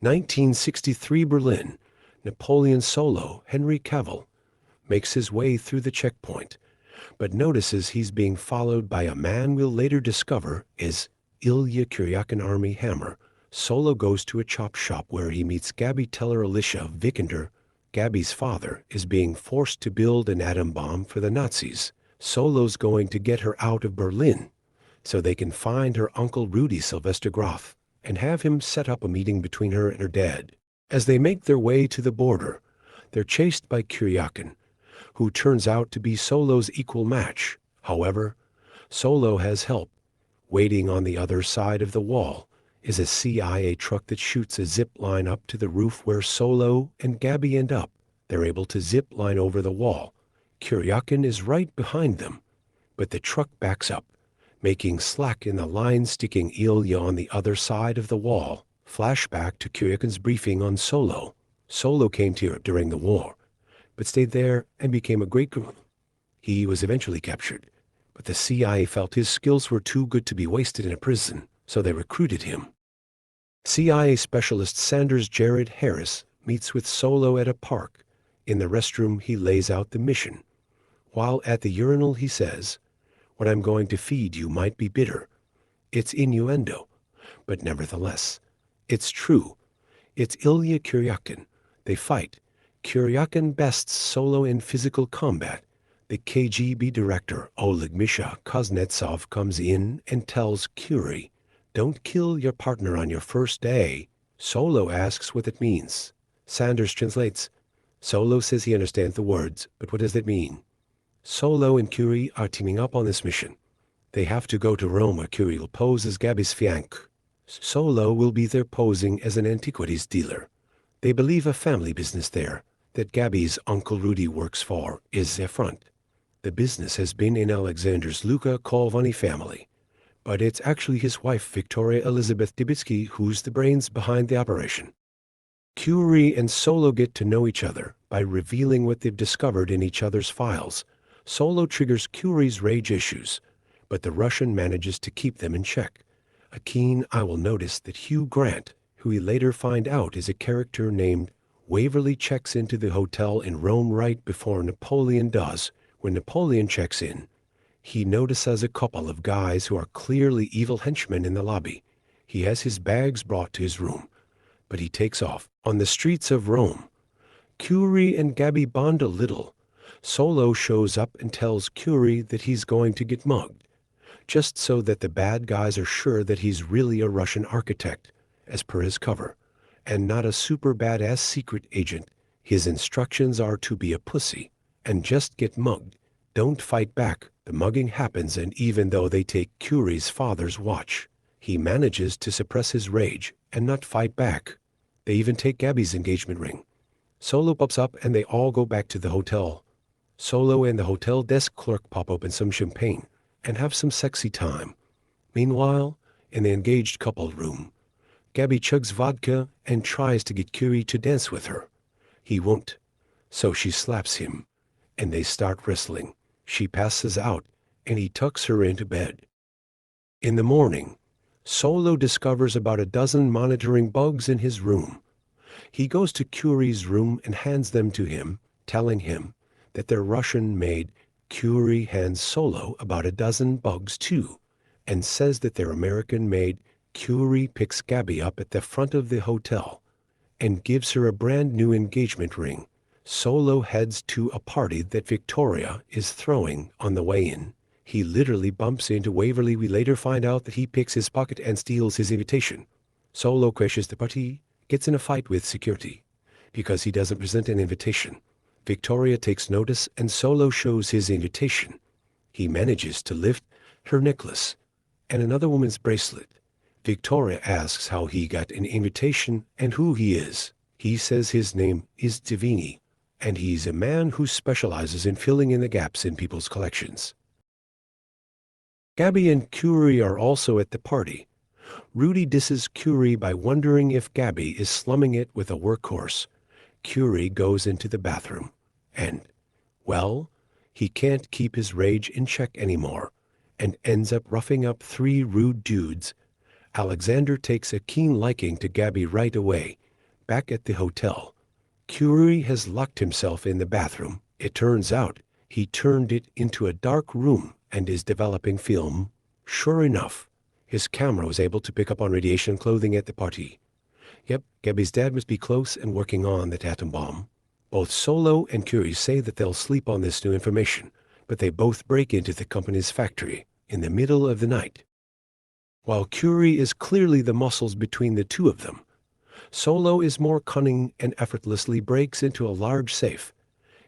1963 Berlin. Napoleon Solo, Henry Cavill, makes his way through the checkpoint, but notices he's being followed by a man we'll later discover is Illya Kuryakin Armie Hammer. Solo goes to a chop shop where he meets Gaby Teller. Alicia Vikander, Gaby's father, is being forced to build an atom bomb for the Nazis. Solo's going to get her out of Berlin so they can find her uncle Rudy Sylvester Groth and have him set up a meeting between her and her dad. As they make their way to the border, they're chased by Kuryakin, who turns out to be Solo's equal match. However, Solo has help. Waiting on the other side of the wall is a CIA truck that shoots a zip line up to the roof where Solo and Gaby end up. They're able to zip line over the wall. Kuryakin is right behind them, but the truck backs up, making slack in the line, sticking Illya on the other side of the wall. Flashback to Kuryakin's briefing on Solo. Solo came here during the war, but stayed there and became a great criminal. He was eventually captured, but the CIA felt his skills were too good to be wasted in a prison, so they recruited him. CIA specialist Sanders Jared Harris meets with Solo at a park. In the restroom, he lays out the mission. While at the urinal, he says, "What I'm going to feed you might be bitter." It's innuendo, but nevertheless, it's true. It's Illya Kuryakin. They fight. Kuryakin bests Solo in physical combat. The KGB director, Oleg Misha Kuznetsov, comes in and tells Curie, "Don't kill your partner on your first day." Solo asks what it means. Sanders translates. Solo says he understands the words, but what does that mean? Solo and Curie are teaming up on this mission. They have to go to Rome where Curie will pose as Gaby's fiancé. Solo will be there posing as an antiquities dealer. They believe a family business there, that Gaby's uncle Rudy works for, is their front. The business has been in Alexander's Luka Kolvani family, but it's actually his wife Victoria Elizabeth Dubitsky who's the brains behind the operation. Curie and Solo get to know each other by revealing what they've discovered in each other's files. Solo triggers Curie's rage issues, but the Russian manages to keep them in check. A keen eye will notice that Hugh Grant, who we later find out is a character named Waverly, checks into the hotel in Rome right before Napoleon does. When Napoleon checks in, he notices a couple of guys who are clearly evil henchmen in the lobby. He has his bags brought to his room, but he takes off. On the streets of Rome, Curie and Gaby bond a little. Solo shows up and tells Curie that he's going to get mugged, just so that the bad guys are sure that he's really a Russian architect, as per his cover, and not a super badass secret agent. His instructions are to be a pussy and just get mugged. Don't fight back. The mugging happens, and even though they take Curie's father's watch, he manages to suppress his rage and not fight back. They even take Gaby's engagement ring. Solo pops up and they all go back to the hotel. Solo and the hotel desk clerk pop open some champagne and have some sexy time. Meanwhile, in the engaged couple room, Gaby chugs vodka and tries to get Curie to dance with her. He won't, so she slaps him, and they start wrestling. She passes out, and he tucks her into bed. In the morning, Solo discovers about a dozen monitoring bugs in his room. He goes to Curie's room and hands them to him, telling him that they're Russian-made. Curie hands Solo about a dozen bugs too, and says that they're American-made. Curie picks Gaby up at the front of the hotel and gives her a brand new engagement ring. Solo heads to a party that Victoria is throwing. On the way in, he literally bumps into Waverly. We later find out that he picks his pocket and steals his invitation. Solo crashes the party, gets in a fight with security because he doesn't present an invitation. Victoria takes notice and Solo shows his invitation. He manages to lift her necklace and another woman's bracelet. Victoria asks how he got an invitation and who he is. He says his name is Divini, and he's a man who specializes in filling in the gaps in people's collections. Gaby and Curie are also at the party. Rudy disses Curie by wondering if Gaby is slumming it with a workhorse. Curie goes into the bathroom, and, well, he can't keep his rage in check anymore, and ends up roughing up 3 rude dudes. Alexander takes a keen liking to Gaby right away. Back at the hotel, Curie has locked himself in the bathroom. It turns out he turned it into a dark room and is developing film. Sure enough, his camera was able to pick up on radiation clothing at the party. Yep, Gaby's dad must be close and working on that atom bomb. Both Solo and Curie say that they'll sleep on this new information, but they both break into the company's factory in the middle of the night. While Curie is clearly the muscles between the two of them, Solo is more cunning and effortlessly breaks into a large safe.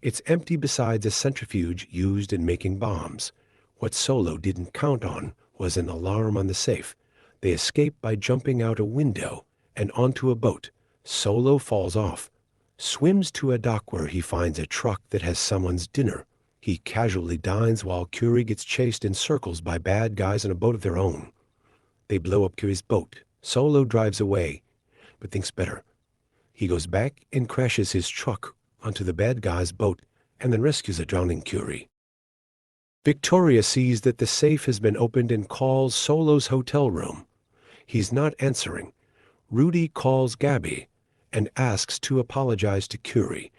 It's empty besides a centrifuge used in making bombs. What Solo didn't count on was an alarm on the safe. They escape by jumping out a window and onto a boat. Solo falls off, swims to a dock where he finds a truck that has someone's dinner. He casually dines while Curie gets chased in circles by bad guys in a boat of their own. They blow up Curie's boat. Solo drives away, but thinks better. He goes back and crashes his truck onto the bad guy's boat and then rescues a drowning Curie. Victoria sees that the safe has been opened and calls Solo's hotel room. He's not answering. Rudy calls Gaby and asks to apologize to Curie,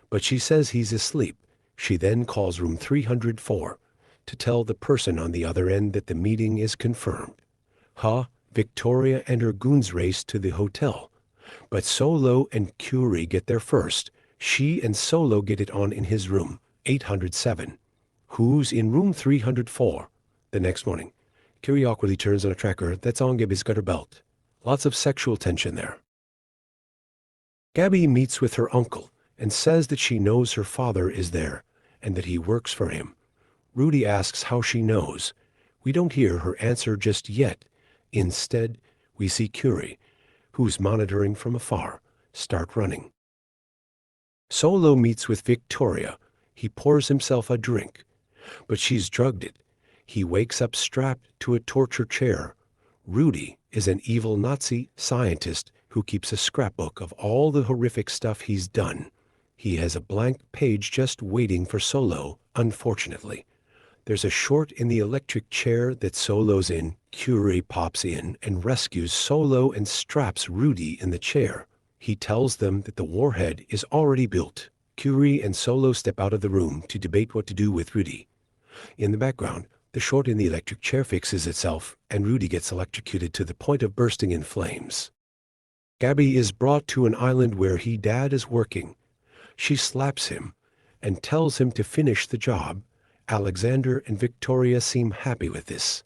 but she says he's asleep. She then calls room 304 to tell the person on the other end that the meeting is confirmed. Victoria and her goons race to the hotel, but Solo and Curie get there first. She and Solo get it on in his room, 807. Who's in room 304? The next morning, Curie awkwardly turns on a tracker that's on Gaby's gutter belt. Lots of sexual tension there. Gaby meets with her uncle and says that she knows her father is there and that he works for him. Rudy asks how she knows. We don't hear her answer just yet. Instead, we see Curie, who's monitoring from afar, start running. Solo meets with Victoria. He pours himself a drink, but she's drugged it. He wakes up strapped to a torture chair. Rudy is an evil Nazi scientist who keeps a scrapbook of all the horrific stuff he's done. He has a blank page just waiting for Solo, unfortunately. There's a short in the electric chair that Solo's in. Curie pops in and rescues Solo and straps Rudy in the chair. He tells them that the warhead is already built. Curie and Solo step out of the room to debate what to do with Rudy. In the background, the short in the electric chair fixes itself, and Rudy gets electrocuted to the point of bursting in flames. Gaby is brought to an island where dad is working. She slaps him and tells him to finish the job. Alexander and Victoria seem happy with this.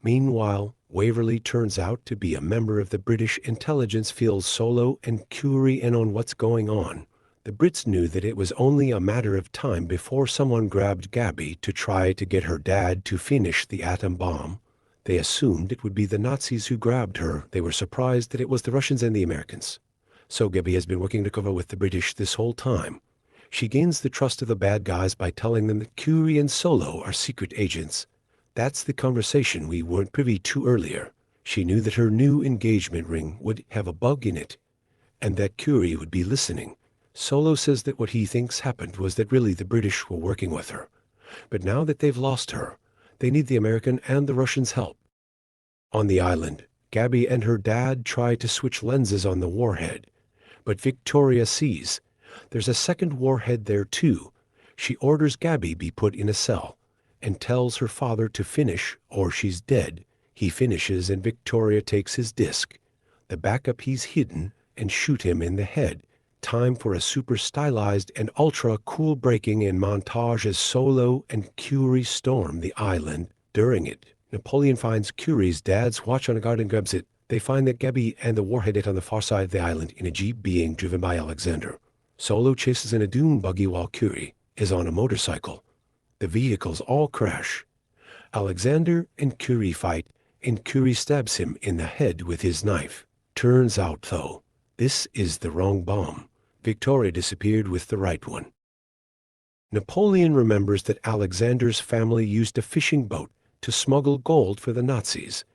Meanwhile, Waverly turns out to be a member of the British intelligence, fills Solo and Curie in on what's going on. The Brits knew that it was only a matter of time before someone grabbed Gaby to try to get her dad to finish the atom bomb. They assumed it would be the Nazis who grabbed her. They were surprised that it was the Russians and the Americans. So Gaby has been working to cover with the British this whole time. She gains the trust of the bad guys by telling them that Curie and Solo are secret agents. That's the conversation we weren't privy to earlier. She knew that her new engagement ring would have a bug in it, and that Curie would be listening. Solo says that what he thinks happened was that really the British were working with her. But now that they've lost her, they need the American and the Russians' help. On the island, Gaby and her dad try to switch lenses on the warhead, but Victoria sees there's a second warhead there too. She orders Gaby be put in a cell and tells her father to finish or she's dead. He finishes and Victoria takes his disc, the backup he's hidden, and shoot him in the head. Time for a super stylized and ultra cool breaking in montage as Solo and Curie storm the island. During it, Napoleon finds Curie's dad's watch on a guard and grabs it. They find that Gaby and the warhead hit on the far side of the island in a jeep being driven by Alexander. Solo chases in a dune buggy while Curie is on a motorcycle. The vehicles all crash. Alexander and Curie fight, and Curie stabs him in the head with his knife. Turns out, though, this is the wrong bomb. Victoria disappeared with the right one. Napoleon remembers that Alexander's family used a fishing boat to smuggle gold for the Nazis.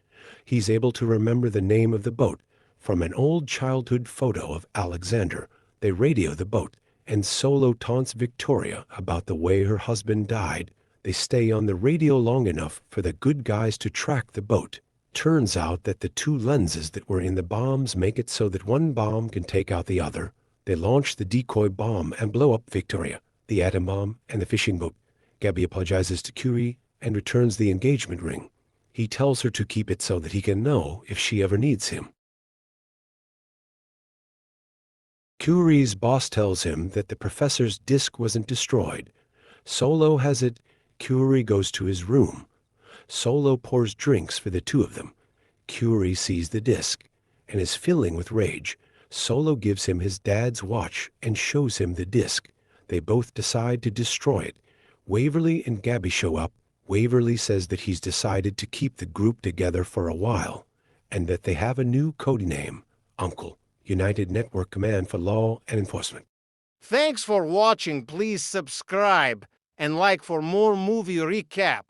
He's able to remember the name of the boat from an old childhood photo of Alexander. They radio the boat, and Solo taunts Victoria about the way her husband died. They stay on the radio long enough for the good guys to track the boat. Turns out that the two lenses that were in the bombs make it so that one bomb can take out the other. They launch the decoy bomb and blow up Victoria, the atom bomb, and the fishing boat. Gaby apologizes to Curie and returns the engagement ring. He tells her to keep it so that he can know if she ever needs him. Curie's boss tells him that the professor's disk wasn't destroyed. Solo has it. Curie goes to his room. Solo pours drinks for the two of them. Curie sees the disc and is filling with rage. Solo gives him his dad's watch and shows him the disc. They both decide to destroy it. Waverly and Gaby show up. Waverly says that he's decided to keep the group together for a while and that they have a new code name, U.N.C.L.E, United Network Command for Law and Enforcement. Thanks for watching. Please subscribe and like for more movie recap.